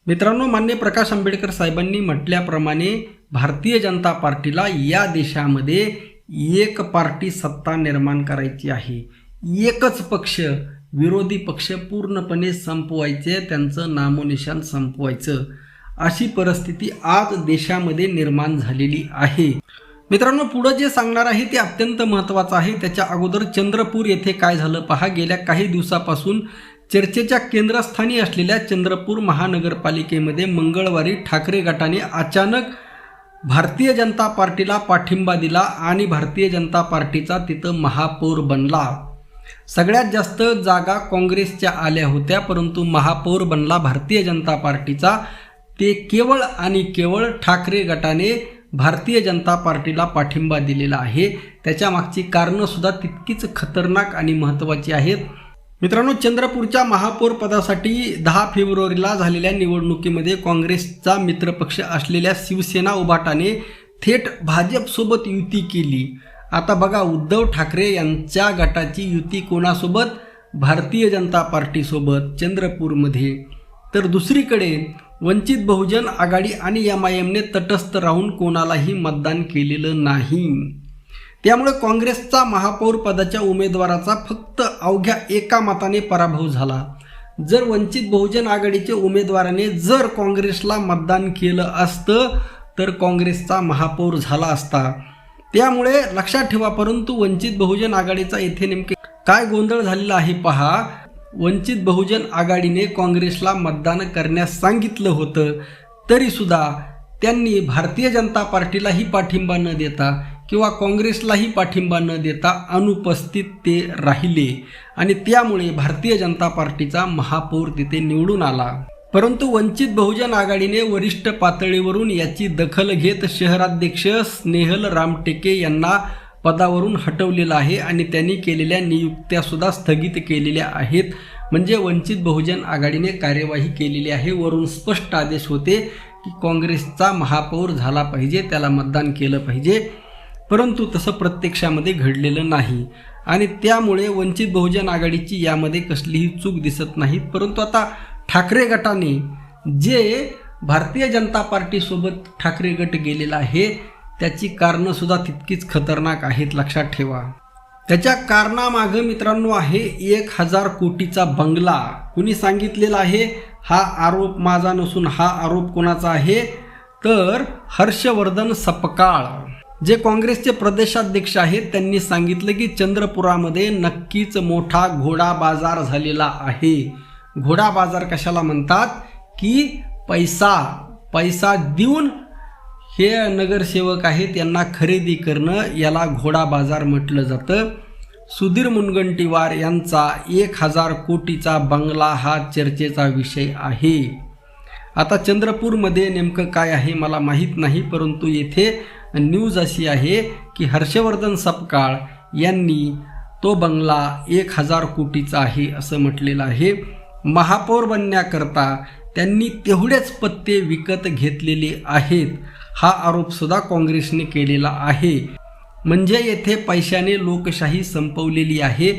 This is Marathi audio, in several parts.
मित्रांनो, माननीय प्रकाश आंबेडकर साहेबांनी म्हटल्याप्रमाणे भारतीय जनता पार्टीला या देशामध्ये एक पार्टी सत्ता निर्माण करायची आहे. एकच पक्ष, विरोधी पक्ष पूर्णपणे संपवायचे, त्यांचं नामोनिशाण संपवायचं, अशी परिस्थिती आज देशामध्ये निर्माण झालेली आहे. मित्रांनो, पुढे जे सांगणार आहे ते अत्यंत महत्त्वाचं आहे. त्याच्या अगोदर चंद्रपूर येथे काय झालं पहा. गेल्या काही दिवसापासून चर्चेच्या केंद्रस्थानी असलेल्या चंद्रपूर महानगरपालिकेमध्ये मंगळवारी ठाकरे गटाने अचानक भारतीय जनता पार्टीला पाठिंबा दिला आणि भारतीय जनता पार्टीचा तिथं महापौर बनला. सगळ्यात जास्त जागा काँग्रेसच्या आल्या होत्या, परंतु महापौर बनला भारतीय जनता पार्टीचा. ते केवळ आणि केवळ ठाकरे गटाने भारतीय जनता पार्टीला पाठिंबा दिलेला आहे. त्याच्या मागची कारणं सुद्धा तितकीच खतरनाक आणि महत्त्वाची आहेत. मित्रांनो, चंद्रपूरच्या महापौर पदासाठी 10 फेब्रुवारीला झालेल्या निवडणुकीमध्ये काँग्रेसचा मित्रपक्ष असलेल्या शिवसेना उभाटाने थेट भाजपसोबत युती केली. आता बघा, उद्धव ठाकरे यांच्या गटाची युती कोणासोबत? भारतीय जनता पार्टीसोबत चंद्रपूरमध्ये. तर दुसरीकडे वंचित बहुजन आघाडी आणि MIMने तटस्थ राहून कोणालाही मतदान केलेलं नाही. त्यामुळे काँग्रेसचा महापौर पदाच्या उमेदवाराचा फक्त अवघ्या एका मताने पराभव झाला. जर वंचित बहुजन आघाडीच्या उमेदवाराने जर काँग्रेसला मतदान केलं असतं तर काँग्रेसचा महापौर झाला असता. त्यामुळे लक्षात ठेवा. परंतु वंचित बहुजन आघाडीचा येथे नेमके काय गोंधळ झालेला आहे पहा. वंचित बहुजन आघाडीने काँग्रेसला मतदान करण्यास सांगितलं होतं, तरीसुद्धा त्यांनी भारतीय जनता पार्टीलाही पाठिंबा न देता किंवा काँग्रेसलाही पाठिंबा न देता अनुपस्थित ते राहिले आणि त्यामुळे भारतीय जनता पार्टीचा महापौर तिथे निवडून आला. परंतु वंचित बहुजन आघाडीने वरिष्ठ पातळीवरून याची दखल घेत शहराध्यक्ष स्नेहल रामटेके यांना पदावरून हटवलेलं आहे आणि त्यांनी केलेल्या नियुक्त्या सुद्धा स्थगित केलेल्या आहेत. म्हणजे वंचित बहुजन आघाडीने कार्यवाही केलेली आहे. वरून स्पष्ट आदेश होते की काँग्रेसचा महापौर झाला पाहिजे, त्याला मतदान केलं पाहिजे, परंतु तसं प्रत्यक्षामध्ये घडलेलं नाही आणि त्यामुळे वंचित बहुजन आघाडीची यामध्ये कसलीही चूक दिसत नाही. परंतु आता ठाकरे गटाने जे भारतीय जनता पार्टीसोबत ठाकरे गट गेलेला आहे त्याची कारणं सुद्धा तितकीच खतरनाक आहेत, लक्षात ठेवा. त्याच्या कारणामागं मित्रांनो आहे 1000 कोटीचा बंगला. कुणी सांगितलेला आहे? हा आरोप माझा नसून हा आरोप कोणाचा आहे? तर हर्षवर्धन सपकाळ, जे काँग्रेसचे प्रदेशाध्यक्ष आहेत, त्यांनी सांगितलं की चंद्रपुरामध्ये नक्कीच मोठा घोडा बाजार झालेला आहे. घोडा बाजार कशाला म्हणतात? की पैसा देऊन हे नगरसेवक आहेत यांना खरेदी करणं, याला घोडा बाजार म्हटलं जातं. सुधीर मुनगंटीवार यांचा 1000 कोटीचा बंगला हा चर्चेचा विषय आहे. आता चंद्रपूरमध्ये नेमकं काय आहे मला माहीत नाही, परंतु येथे न्यूज अशी आहे की हर्षवर्धन सपकाळ यांनी तो बंगला 1000 कोटीचा आहे असं म्हटलेलं आहे. महापौर बनण्याकरता त्यांनी तेवढेच पत्ते विकत घेतलेले आहेत, हा आरोप सुद्धा काँग्रेसने केलेला आहे. म्हणजे येथे पैशाने लोकशाही संपवलेली आहे.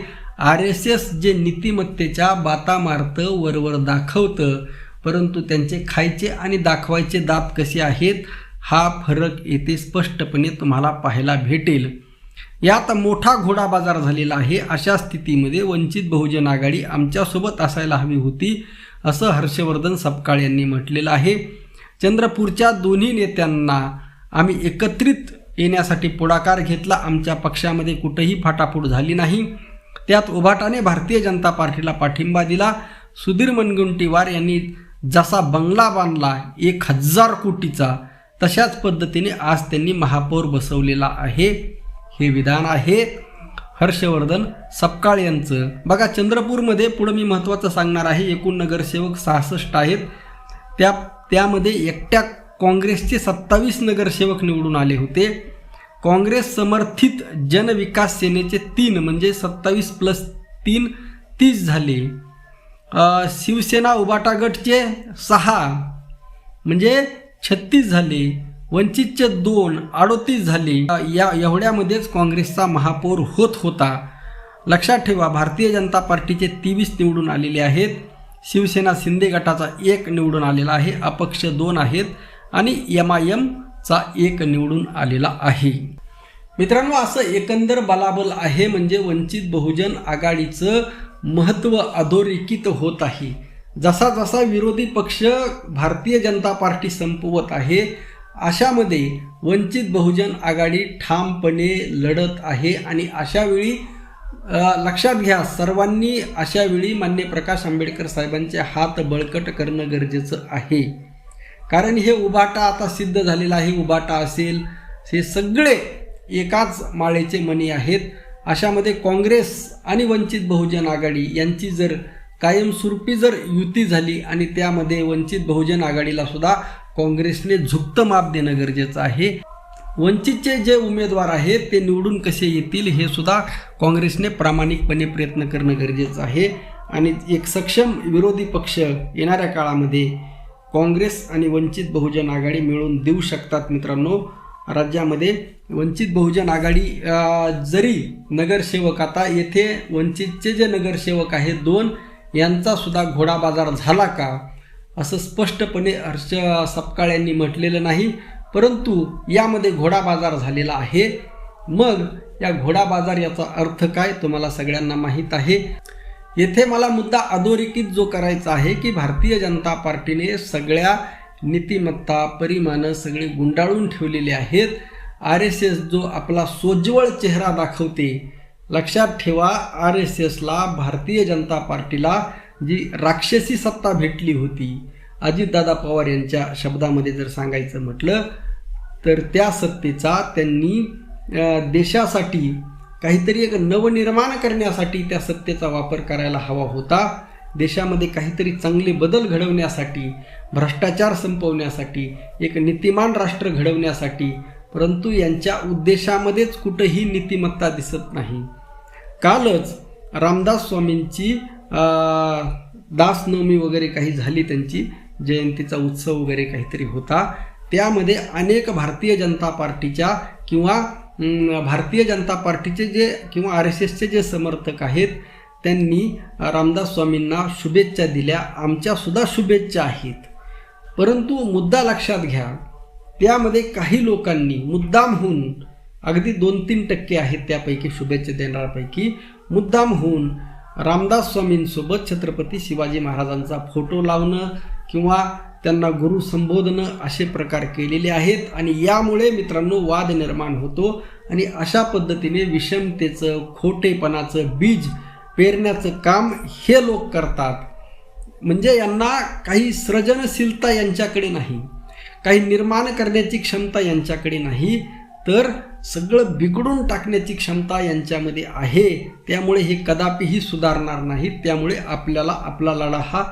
RSS जे नीतिमत्तेच्या बाता मारतं, वरवर दाखवतं, परंतु त्यांचे खायचे आणि दाखवायचे दात कसे आहेत हा फरक येथे स्पष्टपणे तुम्हाला पाहायला भेटेल. यात मोठा घोडा बाजार झालेला आहे. अशा स्थितीमध्ये वंचित बहुजन आघाडी आमच्यासोबत असायला हवी होती असं हर्षवर्धन सपकाळ यांनी म्हटलेलं आहे. चंद्रपूरच्या दोन्ही नेत्यांना आम्ही एकत्रित येण्यासाठी पुढाकार घेतला. आमच्या पक्षामध्ये कुठेही फाटाफूट झाली नाही. त्यात उभाटाने भारतीय जनता पार्टीला पाठिंबा दिला. सुधीर मुनगंटीवार यांनी जसा बंगला बांधला 1000 कोटीचा, तशाच पद्धतीने आज त्यांनी महापौर बसवलेला आहे. हे विधान आहे हर्षवर्धन सपकाळ यांचं. बघा, चंद्रपूरमध्ये पुढं मी महत्त्वाचं सांगणार आहे. एकूण नगरसेवक 66 आहेत. त्यामध्ये एकट्या काँग्रेसचे 27 नगरसेवक निवडून आले होते. काँग्रेस समर्थित जनविकास सेनेचे 3 म्हणजे 27 + 3 30 झाले. शिवसेना उभाटा गटचे 6 म्हणजे 36 झाले. वंचितचे 2 38 झाले. एवढ्यामध्येच काँग्रेसचा महापौर होत होता. लक्षात ठेवा, भारतीय जनता पार्टीचे 23 निवडून आलेले आहेत. शिवसेना शिंदे गटाचा 1 निवडून आलेला आहे, अपक्ष 2 आहेत आणि MIMचा 1 निवडून आलेला आहे. मित्रांनो, असं एकंदर बलाबल आहे. म्हणजे वंचित बहुजन आघाडीचं महत्त्व अधोरेखित होत आहे. जसा जसा विरोधी पक्ष भारतीय जनता पार्टी संपवत आहे, अशामध्ये वंचित बहुजन आघाडी ठामपणे लढत आहे. आणि अशावेळी लक्षात घ्या, सर्वांनी अशावेळी माननीय प्रकाश आंबेडकर साहेबांचे हात बळकट करणं गरजेचं आहे. कारण हे उभाटा आता सिद्ध झालेला आहे. उभाटा असेल, हे सगळे एकाच माळेचे मणी आहेत. अशामध्ये काँग्रेस आणि वंचित बहुजन आघाडी यांची जर कायमस्वरूपी जर युती झाली आणि त्यामध्ये वंचित बहुजन आघाडीला सुद्धा काँग्रेसने झुकतं माप देणं गरजेचं आहे. वंचितचे जे उमेदवार आहेत ते निवडून कसे येतील हे सुद्धा काँग्रेसने प्रामाणिकपणे प्रयत्न करणं गरजेचं आहे. आणि एक सक्षम विरोधी पक्ष येणाऱ्या काळामध्ये काँग्रेस आणि वंचित बहुजन आघाडी मिळून देऊ शकतात. मित्रांनो, राज्यामध्ये वंचित बहुजन आघाडी जरी नगरसेवक, आता येथे वंचितचे जे नगरसेवक आहेत 2 यांचा सुद्धा घोडा बाजार झाला का असं स्पष्टपणे हर्ष सपकाळ यांनी म्हटलेलं नाही, परंतु यामध्ये घोडा बाजार झालेला आहे. मग या घोडा बाजार याचा अर्थ काय तुम्हाला सगळ्यांना माहीत आहे. येथे मला मुद्दा अधोरेखित जो करायचा आहे की भारतीय जनता पार्टीने सगळ्या नीतिमत्ता परिमाणं सगळे गुंडाळून ठेवलेले आहेत. RSS जो आपला सोज्वळ चेहरा दाखवते, लक्षात ठेवा, RSSला भारतीय जनता पार्टीला जी राक्षसी सत्ता भेटली होती, अजितदादा पवार यांच्या शब्दामध्ये जर सांगायचं म्हटलं तर त्या सत्तेचा त्यांनी देशासाठी काहीतरी एक नवनिर्माण करण्यासाठी त्या सत्तेचा वापर करायला हवा होता. देशामध्ये काहीतरी चांगले बदल घडवण्यासाठी, भ्रष्टाचार संपवण्यासाठी, एक नीतिमान राष्ट्र घडवण्यासाठी. परंतु यांच्या उद्देशामध्येच कुठंही नीतिमत्ता दिसत नाही. कालच रामदास स्वामींची दासनवमी वगैरे काही झाली, त्यांची जयंतीचा उत्सव वगैरे काहीतरी होता. त्यामध्ये अनेक भारतीय जनता पार्टीच्या किंवा भारतीय जनता पार्टीचे जे किंवा RSSचे जे समर्थक आहेत त्यांनी रामदास स्वामींना शुभेच्छा दिल्या. आमच्यासुद्धा शुभेच्छा आहेत. परंतु मुद्दा लक्षात घ्या, त्यामध्ये काही लोकांनी मुद्दाम होऊन, अगदी 2-3% आहेत त्यापैकी शुभेच्छा देणाऱ्यापैकी, मुद्दाम होऊन रामदास स्वामींसोबत छत्रपती शिवाजी महाराजांचा फोटो लावणं किंवा त्यांना गुरु संबोधनं असे प्रकार केलेले आहेत. आणि यामुळे मित्रांनो वाद निर्माण होतो आणि अशा पद्धतीने विषमतेचं, खोटेपणाचं बीज पेरण्याचं काम हे लोक करतात. म्हणजे यांना काही सृजनशीलता यांच्याकडे नाही, काही निर्माण करण्याची क्षमता यांच्याकडे नाही, तर सगळं बिघडून टाकण्याची क्षमता यांच्यामध्ये आहे. त्यामुळे हे कदापिही सुधारणार नाही. त्यामुळे आपल्याला आपला लढा हा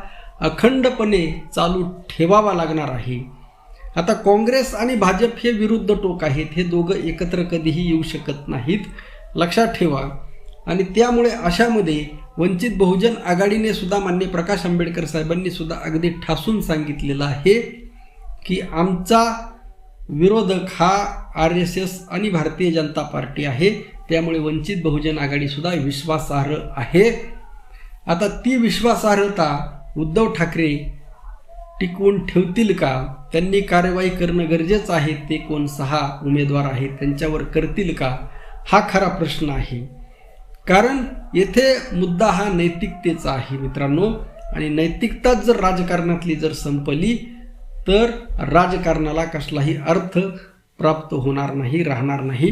अखंडपणे चालू ठेवावा लागणार आहे. आता काँग्रेस आणि भाजप हे विरुद्ध टोक आहेत. हे दोघं एकत्र कधीही येऊ शकत नाहीत, लक्षात ठेवा. आणि त्यामुळे अशामध्ये वंचित बहुजन आघाडीने सुद्धा माननीय प्रकाश आंबेडकर साहेबांनी सुद्धा अगदी ठासून सांगितलेलं आहे की आमचा विरोधक हा RSS आणि भारतीय जनता पार्टी आहे. त्यामुळे वंचित बहुजन आघाडी सुद्धा विश्वासार्ह आहे. आता ती विश्वासार्हता उद्धव ठाकरे टिकवून ठेवतील का? त्यांनी कार्यवाही करणं गरजेचं आहे. ते कोण 6 उमेदवार आहेत त्यांच्यावर करतील का? हा खरा प्रश्न आहे. कारण येथे मुद्दा हा नैतिकतेचा आहे मित्रांनो. आणि नैतिकताच जर राजकारणातली जर संपली तर राजकारणाला कसलाही अर्थ प्राप्त होणार नाही, राहणार नाही.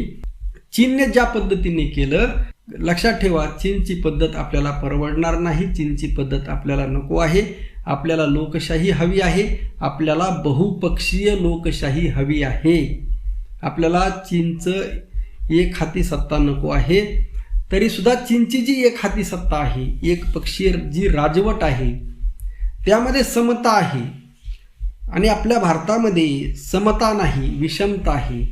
चीनने ज्या पद्धतीने केलं, लक्षात ठेवा, चीनची पद्धत आपल्याला परवडणार नाही. चीनची पद्धत आपल्याला नको आहे. आपल्याला लोकशाही हवी आहे. आपल्याला बहुपक्षीय लोकशाही हवी आहे. आपल्याला चीनचं एक हाती सत्ता नको आहे. तरी सुद्धा चीनची जी एक हाती सत्ता आहे, एक पक्षीय जी राजवट आहे, त्यामध्ये समता आहे. आणि आपल्या भारतामध्ये समता नाही, विषमता आहे.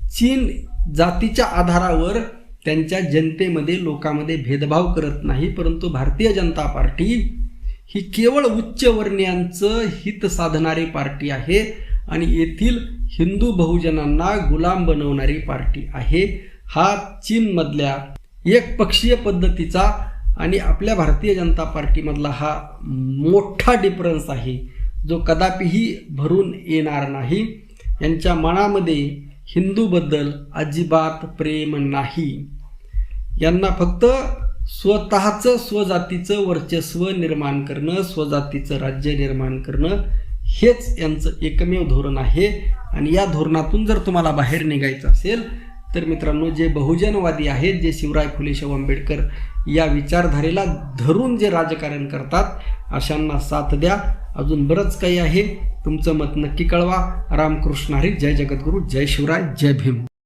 चीन जातीच्या आधारावर त्यांच्या जनतेमध्ये, लोकांमध्ये भेदभाव करत नाही. परंतु भारतीय जनता पार्टी ही केवळ उच्चवर्णीयांचं हित साधणारी पार्टी आहे आणि येथील हिंदू बहुजनांना गुलाम बनवणारी पार्टी आहे. हा चीनमधल्या एक पक्षीय पद्धतीचा आणि आपल्या भारतीय जनता पार्टीमधला हा मोठा डिफरन्स आहे, जो कदापिही भरून येणार नाही. यांच्या मनामध्ये हिंदूबद्दल अजिबात प्रेम नाही. यांना फक्त स्वतःचं स्वजातीचं वर्चस्व निर्माण करणं, स्वजातीचं राज्य निर्माण करणं हेच यांचं एकमेव धोरण आहे. आणि या धोरणातून जर तुम्हाला बाहेर निघायचं असेल तर मित्रांनो, जे बहुजनवादी आहेत, जे शिवराय फुले शाहू आंबेडकर या विचारधारेला धरून जे राजकारण करतात, अशांना साथ द्या. अजून बरंच काही आहे. तुमचं मत नक्की कळवा. रामकृष्ण हरी. जय जगद्गुरू. जय शिवराय. जय भीम.